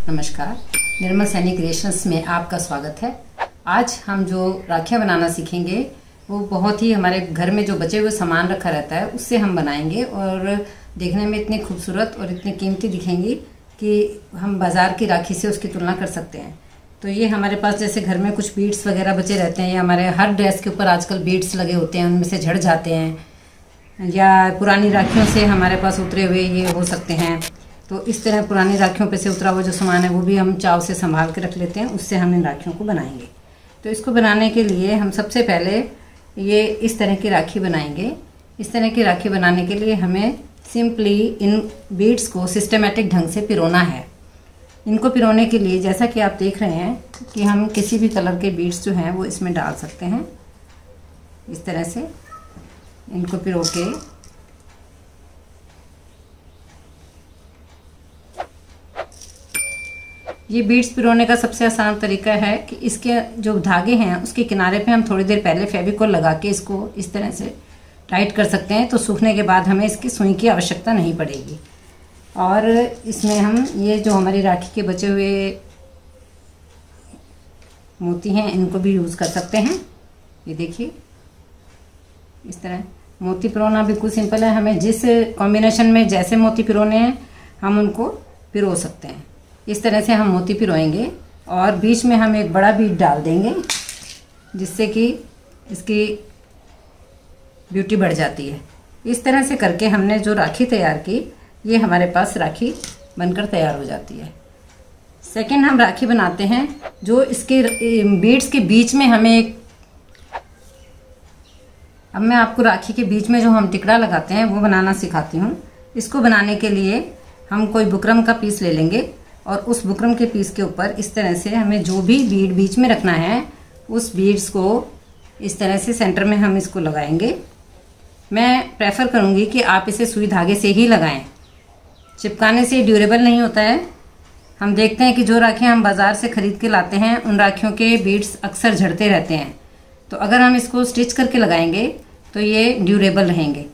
नमस्कार, निर्मल सैनी क्रिएशंस में आपका स्वागत है। आज हम जो राखियाँ बनाना सीखेंगे वो बहुत ही हमारे घर में जो बचे हुए सामान रखा रहता है उससे हम बनाएंगे और देखने में इतनी खूबसूरत और इतनी कीमती दिखेंगी कि हम बाज़ार की राखी से उसकी तुलना कर सकते हैं। तो ये हमारे पास जैसे घर में कुछ बीड्स वगैरह बचे रहते हैं या हमारे हर ड्रेस के ऊपर आजकल बीड्स लगे होते हैं, उनमें से झड़ जाते हैं या पुरानी राखियों से हमारे पास उतरे हुए ये हो सकते हैं। तो इस तरह पुरानी राखियों पे से उतरा हुआ जो सामान है वो भी हम चाव से संभाल के रख लेते हैं, उससे हम इन राखियों को बनाएंगे। तो इसको बनाने के लिए हम सबसे पहले ये इस तरह की राखी बनाएंगे। इस तरह की राखी बनाने के लिए हमें सिंपली इन बीड्स को सिस्टमेटिक ढंग से पिरोना है। इनको पिरोने के लिए जैसा कि आप देख रहे हैं कि हम किसी भी कलर के बीड्स जो हैं वो इसमें डाल सकते हैं। इस तरह से इनको पिरो के ये बीड्स पिरोने का सबसे आसान तरीका है कि इसके जो धागे हैं उसके किनारे पे हम थोड़ी देर पहले फेविकोल लगा के इसको इस तरह से टाइट कर सकते हैं। तो सूखने के बाद हमें इसकी सुई की आवश्यकता नहीं पड़ेगी। और इसमें हम ये जो हमारी राखी के बचे हुए मोती हैं इनको भी यूज़ कर सकते हैं। ये देखिए इस तरह मोती पिरोना बिल्कुल सिंपल है। हमें जिस कॉम्बिनेशन में जैसे मोती पिरोने हैं हम उनको पिरो सकते हैं। इस तरह से हम मोती पिरोएंगे और बीच में हम एक बड़ा बीड डाल देंगे जिससे कि इसकी ब्यूटी बढ़ जाती है। इस तरह से करके हमने जो राखी तैयार की ये हमारे पास राखी बनकर तैयार हो जाती है। सेकंड हम राखी बनाते हैं जो इसके बीड्स के बीच में हमें एक, अब मैं आपको राखी के बीच में जो हम टिकड़ा लगाते हैं वो बनाना सिखाती हूँ। इसको बनाने के लिए हम कोई बुकरम का पीस ले लेंगे और उस बुकरम के पीस के ऊपर इस तरह से हमें जो भी बीड बीच में रखना है उस बीड्स को इस तरह से सेंटर में हम इसको लगाएंगे। मैं प्रेफर करूँगी कि आप इसे सुई धागे से ही लगाएं, चिपकाने से ड्यूरेबल नहीं होता है। हम देखते हैं कि जो राखियाँ हम बाज़ार से ख़रीद के लाते हैं उन राखियों के बीड्स अक्सर झड़ते रहते हैं। तो अगर हम इसको स्टिच करके लगाएंगे तो ये ड्यूरेबल रहेंगे,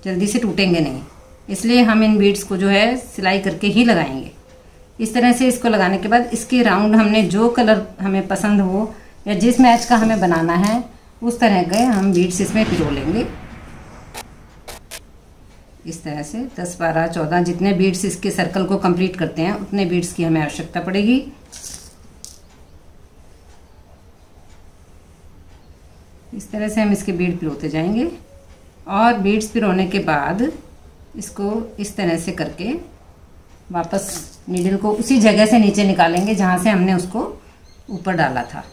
जल्दी से टूटेंगे नहीं। इसलिए हम इन बीड्स को जो है सिलाई करके ही लगाएंगे। इस तरह से इसको लगाने के बाद इसके राउंड हमने जो कलर हमें पसंद हो या जिस मैच का हमें बनाना है उस तरह के हम बीड्स इसमें पिरो लेंगे। इस तरह से 10, 12, 14 जितने बीड्स इसके सर्कल को कंप्लीट करते हैं उतने बीड्स की हमें आवश्यकता पड़ेगी। इस तरह से हम इसके बीड पिरोते जाएंगे और बीड्स पिरोने के बाद इसको इस तरह से करके वापस नीडल को उसी जगह से नीचे निकालेंगे जहां से हमने उसको ऊपर डाला था।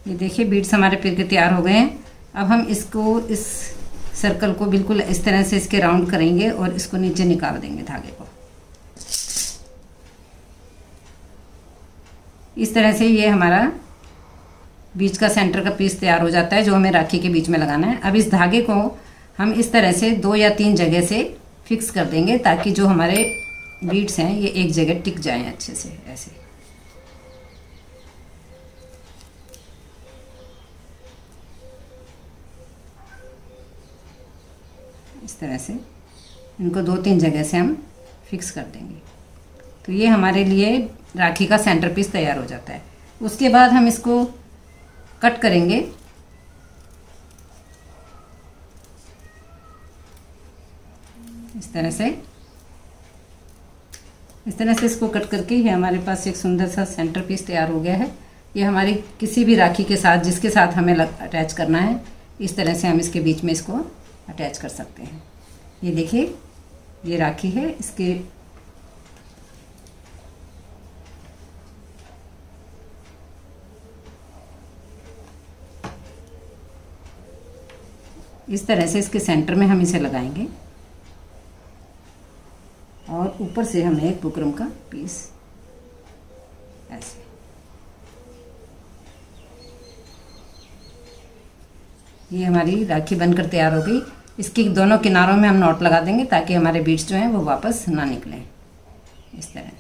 ये देखिए बीड्स हमारे पिर के तैयार हो गए हैं। अब हम इसको इस सर्कल को बिल्कुल इस तरह से इसके राउंड करेंगे और इसको नीचे निकाल देंगे धागे को। इस तरह से ये हमारा बीच का सेंटर का पीस तैयार हो जाता है जो हमें राखी के बीच में लगाना है। अब इस धागे को हम इस तरह से 2 या 3 जगह से फिक्स कर देंगे ताकि जो हमारे बीड्स हैं ये एक जगह टिक जाएं अच्छे से। ऐसे इस तरह से इनको 2-3 जगह से हम फिक्स कर देंगे। तो ये हमारे लिए राखी का सेंटर पीस तैयार हो जाता है। उसके बाद हम इसको कट करेंगे। इस तरह से इसको कट करके ये हमारे पास एक सुंदर सा सेंटर पीस तैयार हो गया है। ये हमारी किसी भी राखी के साथ जिसके साथ हमें अटैच करना है इस तरह से हम इसके बीच में इसको अटैच कर सकते हैं। ये देखिए ये राखी है, इसके इस तरह से इसके सेंटर में हम इसे लगाएंगे और ऊपर से हमने एक बुकरम का पीस ऐसे। ये हमारी राखी बनकर तैयार हो गई। इसके दोनों किनारों में हम नॉट लगा देंगे ताकि हमारे बीड्स जो हैं वो वापस ना निकलें। इस तरह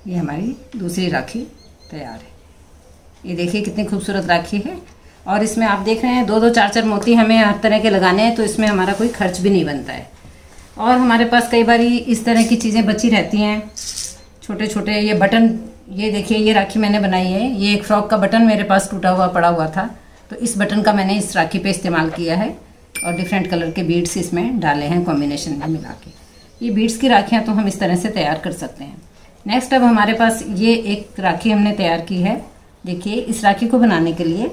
ये हमारी दूसरी राखी तैयार है। ये देखिए कितनी खूबसूरत राखी है। और इसमें आप देख रहे हैं 2-2 4-4 मोती हमें हर तरह के लगाने हैं, तो इसमें हमारा कोई खर्च भी नहीं बनता है। और हमारे पास कई बार इस तरह की चीज़ें बची रहती हैं, छोटे छोटे ये बटन। ये देखिए ये राखी मैंने बनाई है। ये एक फ्रॉक का बटन मेरे पास टूटा हुआ पड़ा हुआ था, तो इस बटन का मैंने इस राखी पे इस्तेमाल किया है और डिफरेंट कलर के बीड्स इसमें डाले हैं कॉम्बिनेशन में मिला के। ये बीड्स की राखियाँ तो हम इस तरह से तैयार कर सकते हैं। नेक्स्ट अब हमारे पास ये एक राखी हमने तैयार की है। देखिए इस राखी को बनाने के लिए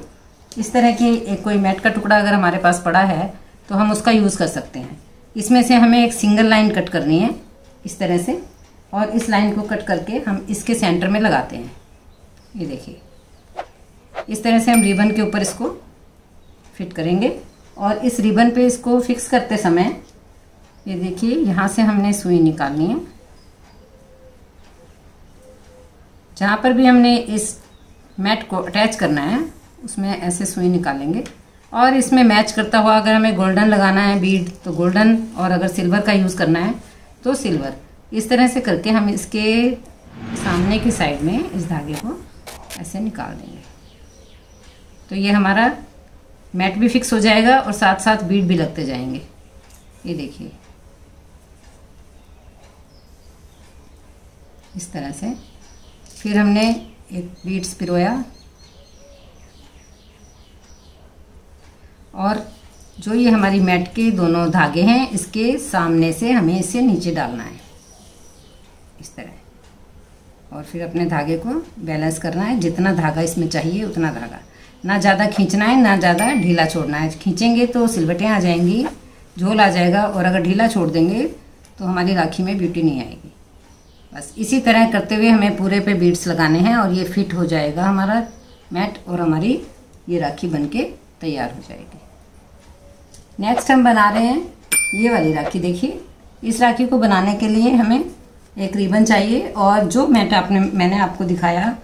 इस तरह की एक कोई मैट का टुकड़ा अगर हमारे पास पड़ा है तो हम उसका यूज़ कर सकते हैं। इसमें से हमें एक सिंगल लाइन कट करनी है इस तरह से, और इस लाइन को कट करके हम इसके सेंटर में लगाते हैं। ये देखिए इस तरह से हम रिबन के ऊपर इसको फिट करेंगे और इस रिबन पे इसको फिक्स करते समय ये देखिए यहाँ से हमने सुई निकालनी है। जहाँ पर भी हमने इस मैट को अटैच करना है उसमें ऐसे सुई निकालेंगे और इसमें मैच करता हुआ अगर हमें गोल्डन लगाना है बीड तो गोल्डन, और अगर सिल्वर का यूज़ करना है तो सिल्वर। इस तरह से करके हम इसके सामने की साइड में इस धागे को ऐसे निकाल देंगे, तो ये हमारा मैट भी फिक्स हो जाएगा और साथ साथ बीड भी लगते जाएंगे। ये देखिए इस तरह से। फिर हमने एक बीड्स पिरोया और जो ये हमारी मैट के दोनों धागे हैं इसके सामने से हमें इसे नीचे डालना है इस तरह, और फिर अपने धागे को बैलेंस करना है। जितना धागा इसमें चाहिए उतना धागा, ना ज़्यादा खींचना है ना ज़्यादा ढीला छोड़ना है। खींचेंगे तो सिलवटें आ जाएंगी, झोल आ जाएगा, और अगर ढीला छोड़ देंगे तो हमारी राखी में ब्यूटी नहीं आएगी। बस इसी तरह करते हुए हमें पूरे पे बीड्स लगाने हैं और ये फिट हो जाएगा हमारा मैट और हमारी ये राखी बनके तैयार हो जाएगी। नेक्स्ट हम बना रहे हैं ये वाली राखी। देखिए इस राखी को बनाने के लिए हमें एक रिबन चाहिए और जो मैट मैंने आपको दिखाया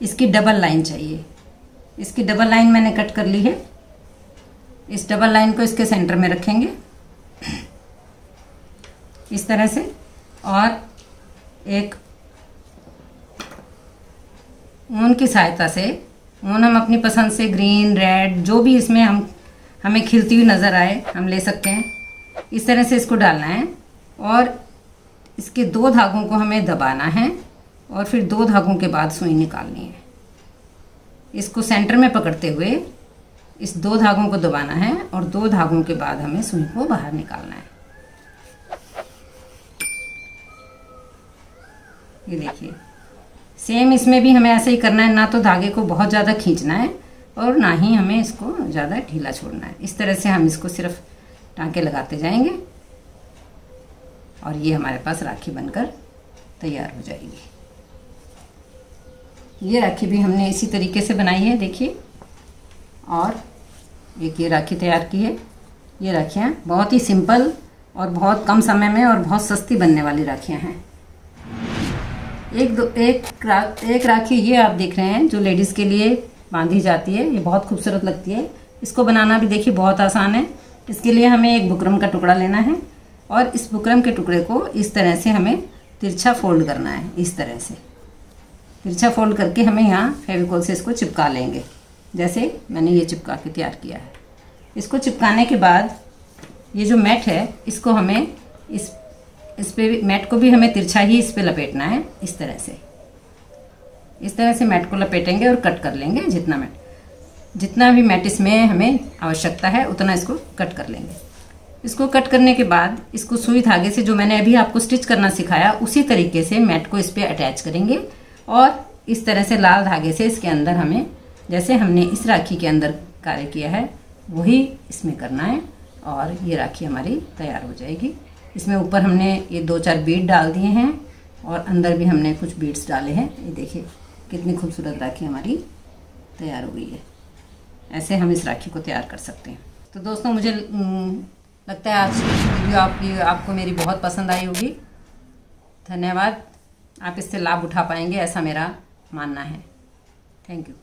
इसकी डबल लाइन चाहिए। इसकी डबल लाइन मैंने कट कर ली है। इस डबल लाइन को इसके सेंटर में रखेंगे इस तरह से, और एक ऊन की सहायता से, ऊन हम अपनी पसंद से ग्रीन रेड जो भी इसमें हमें खिलती हुई नज़र आए हम ले सकते हैं। इस तरह से इसको डालना है और इसके 2 धागों को हमें दबाना है और फिर 2 धागों के बाद सुई निकालनी है। इसको सेंटर में पकड़ते हुए इस 2 धागों को दबाना है और 2 धागों के बाद हमें सुई को बाहर निकालना है। ये देखिए सेम इसमें भी हमें ऐसे ही करना है, ना तो धागे को बहुत ज़्यादा खींचना है और ना ही हमें इसको ज़्यादा ढीला छोड़ना है। इस तरह से हम इसको सिर्फ टाँके लगाते जाएंगे और ये हमारे पास राखी बनकर तैयार हो जाएगी। ये राखी भी हमने इसी तरीके से बनाई है देखिए, और एक ये राखी तैयार की है। ये राखियाँ बहुत ही सिंपल और बहुत कम समय में और बहुत सस्ती बनने वाली राखियाँ हैं। एक राखी ये आप देख रहे हैं जो लेडीज़ के लिए बांधी जाती है, ये बहुत खूबसूरत लगती है। इसको बनाना भी देखिए बहुत आसान है। इसके लिए हमें एक बुकरम का टुकड़ा लेना है और इस बुकरम के टुकड़े को इस तरह से हमें तिरछा फोल्ड करना है। इस तरह से तिरछा फोल्ड करके हमें यहाँ फेविकोल से इसको चिपका लेंगे, जैसे मैंने ये चिपका के तैयार किया है। इसको चिपकाने के बाद ये जो मैट है इसको हमें इस पे मैट को भी हमें तिरछा ही इस पे लपेटना है। इस तरह से मैट को लपेटेंगे और कट कर लेंगे। जितना भी मैट इसमें हमें आवश्यकता है उतना इसको कट कर लेंगे। इसको कट करने के बाद इसको सुई धागे से, जो मैंने अभी आपको स्टिच करना सिखाया उसी तरीके से मैट को इस पे अटैच करेंगे और इस तरह से लाल धागे से इसके अंदर हमें, जैसे हमने इस राखी के अंदर कार्य किया है वही इसमें करना है और ये राखी हमारी तैयार हो जाएगी। इसमें ऊपर हमने ये 2-4 बीड डाल दिए हैं और अंदर भी हमने कुछ बीड्स डाले हैं। ये देखिए कितनी खूबसूरत राखी हमारी तैयार हो गई है। ऐसे हम इस राखी को तैयार कर सकते हैं। तो दोस्तों मुझे लगता है आज की वीडियो आपको मेरी बहुत पसंद आई होगी। धन्यवाद। आप इससे लाभ उठा पाएंगे ऐसा मेरा मानना है। Thank you.